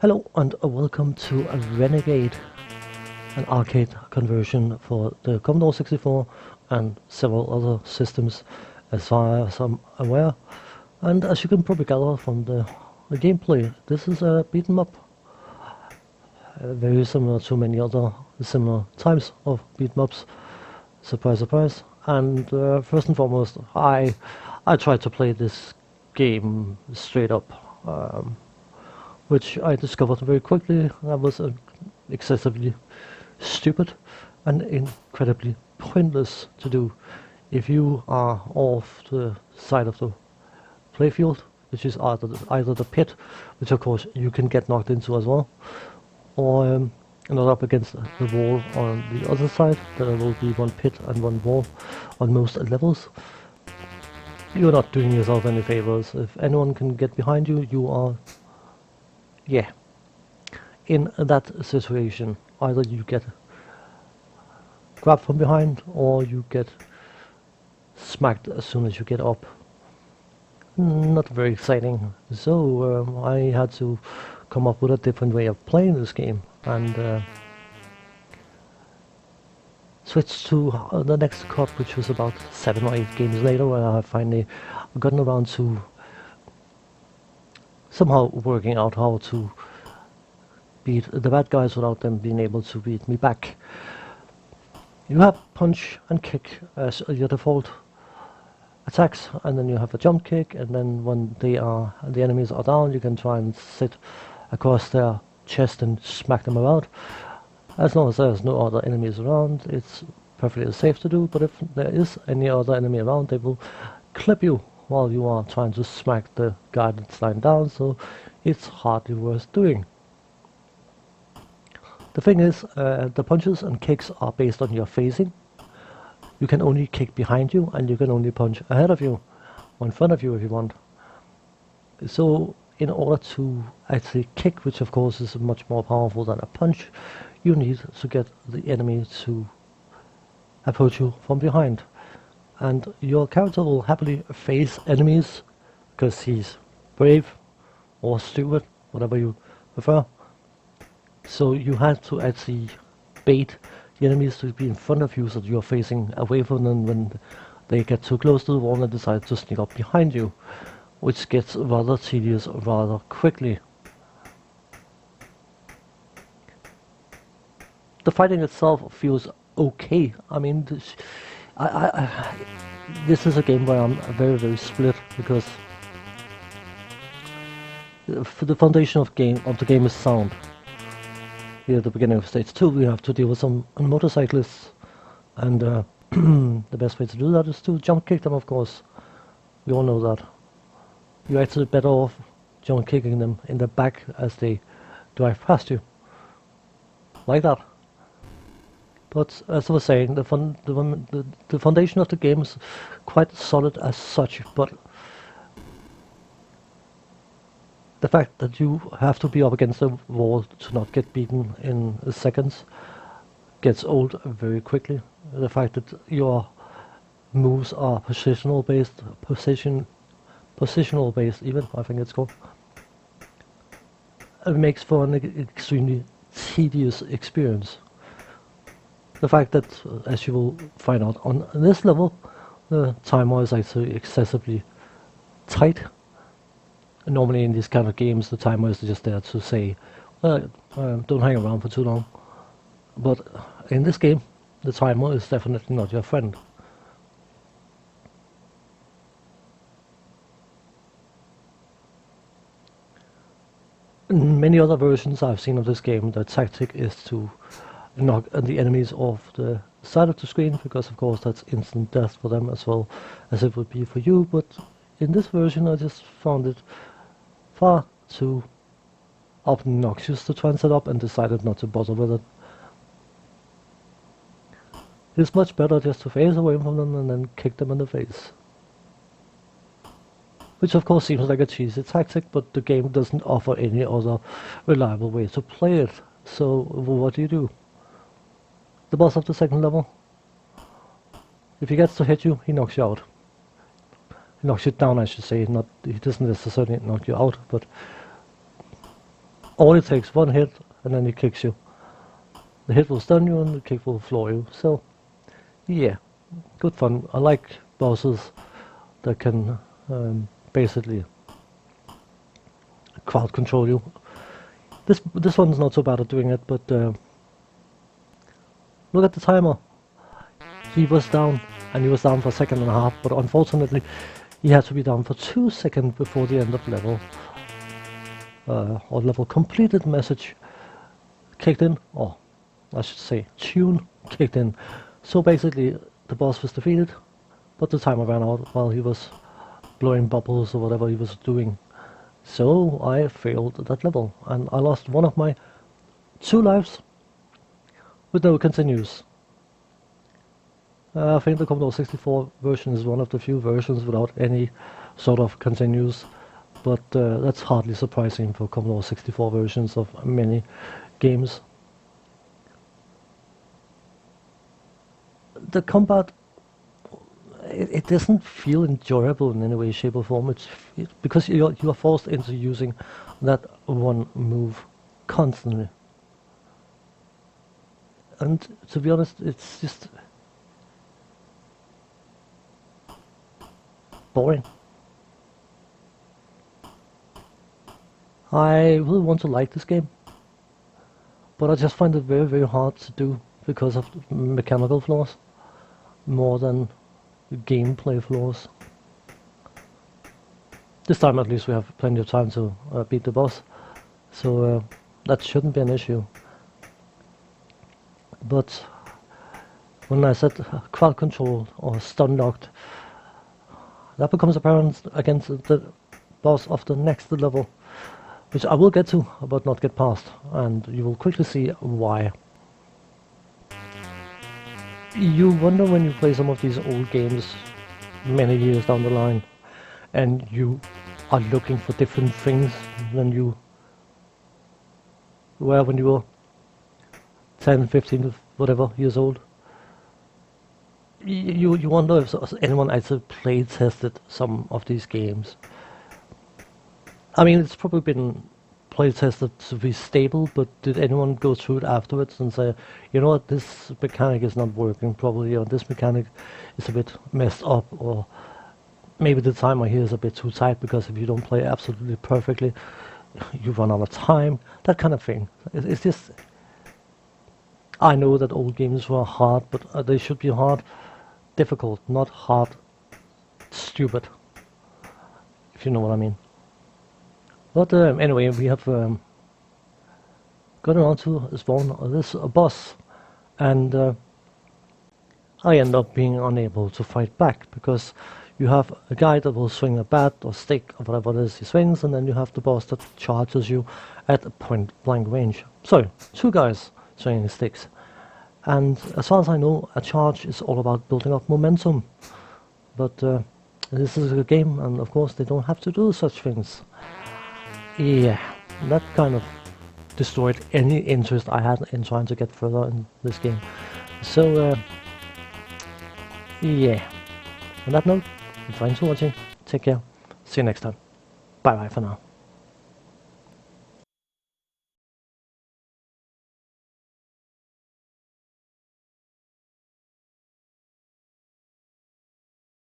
Hello and welcome to a Renegade, an arcade conversion for the Commodore 64 and several other systems as far as I'm aware. And as you can probably gather from the gameplay, this is a beat 'em up, very similar to many other similar types of beat 'em ups. Surprise, surprise. And first and foremost, I tried to play this game straight up. Which I discovered very quickly that was excessively stupid and incredibly pointless to do. If you are off the side of the playfield, which is either the pit, which of course you can get knocked into as well, or not up against the wall on the other side. There will be one pit and one wall on most levels. You're not doing yourself any favors. If anyone can get behind you, you are in that situation, either you get grabbed from behind or you get smacked as soon as you get up. Not very exciting. So I had to come up with a different way of playing this game and switch to the next cut, which was about 7 or 8 games later, where I finally gotten around to somehow working out how to beat the bad guys without them being able to beat me back. You have punch and kick as your default attacks, and then you have a jump kick, and then when the enemies are down, you can try and sit across their chest and smack them around. As long as there's no other enemies around, it's perfectly safe to do, but if there is any other enemy around, they will clip you while you are trying to smack the guy that's lying down, so it's hardly worth doing. The thing is, the punches and kicks are based on your phasing. You can only kick behind you, and you can only punch ahead of you, or in front of you if you want. So in order to actually kick, which of course is much more powerful than a punch, you need to get the enemy to approach you from behind. And your character will happily face enemies because he's brave or stupid, whatever you prefer. So you have to actually bait the enemies to be in front of you so that you're facing away from them when they get too close to the wall and decide to sneak up behind you, which gets rather tedious rather quickly. The fighting itself feels okay. I mean, this is a game where I'm very, very split, because for the foundation of the game is sound. Here at the beginning of stage 2, we have to deal with some motorcyclists, and the best way to do that is to jump kick them, of course. We all know that. You're actually better off jump kicking them in the back as they drive past you. Like that. But as I was saying, the foundation of the game is quite solid as such, but the fact that you have to be up against the wall to not get beaten in seconds gets old very quickly. The fact that your moves are positional based even, I think it's called, it makes for an extremely tedious experience. The fact that, as you will find out on this level, the timer is actually excessively tight. Normally in these kind of games, the timer is just there to say, don't hang around for too long. But in this game, the timer is definitely not your friend. In many other versions I've seen of this game, the tactic is to knock the enemies off the side of the screen, because of course that's instant death for them as well as it would be for you. But in this version I just found it far too obnoxious to try and set up, and decided not to bother with it. It's much better just to phase away from them and then kick them in the face. Which of course seems like a cheesy tactic, but the game doesn't offer any other reliable way to play it. So what do? The boss of the second level, if he gets to hit you, he knocks you out. He knocks you down, I should say. He doesn't necessarily knock you out, but All it takes one hit and then he kicks you. The hit will stun you and the kick will floor you. So yeah, good fun. I like bosses that can basically crowd control you. This one's not so bad at doing it, but look at the timer. He was down, and he was down for a second and a half, but unfortunately he had to be down for 2 seconds before the end of level. Or level completed message kicked in, or I should say tune kicked in. So basically the boss was defeated, but the timer ran out while he was blowing bubbles or whatever he was doing. So I failed that level, and I lost one of my 2 lives with no continues. I think the Commodore 64 version is one of the few versions without any sort of continues, but that's hardly surprising for Commodore 64 versions of many games. The combat, it doesn't feel enjoyable in any way, shape or form. It's because you are forced into using that one move constantly. And to be honest, it's just boring. I really want to like this game, but I just find it very, very hard to do because of mechanical flaws more than gameplay flaws. This time at least we have plenty of time to beat the boss, so that shouldn't be an issue. But when I said crowd control or stun locked, that becomes apparent against the boss of the next level, which I will get to but not get past, and you will quickly see why. You wonder when you play some of these old games many years down the line and you are looking for different things than you were when you were 10, 15, whatever years old. You wonder if anyone actually play tested some of these games. I mean, it's probably been play tested to be stable, but did anyone go through it afterwards and say, you know what, this mechanic is not working properly, or this mechanic is a bit messed up, or maybe the timer here is a bit too tight because if you don't play absolutely perfectly, you run out of time, that kind of thing. It's just, I know that old games were hard, but they should be hard, difficult, not hard, stupid, if you know what I mean. But anyway, we have gotten on to spawn this boss, and I end up being unable to fight back because you have a guy that will swing a bat or stick or whatever it is he swings, and then you have the boss that charges you at a point blank range. So, 2 guys swinging sticks. And as far as I know, a charge is all about building up momentum. But this is a game, and of course they don't have to do such things. Yeah, that kind of destroyed any interest I had in trying to get further in this game. So, yeah. On that note, thanks for watching. Take care. See you next time. Bye bye for now.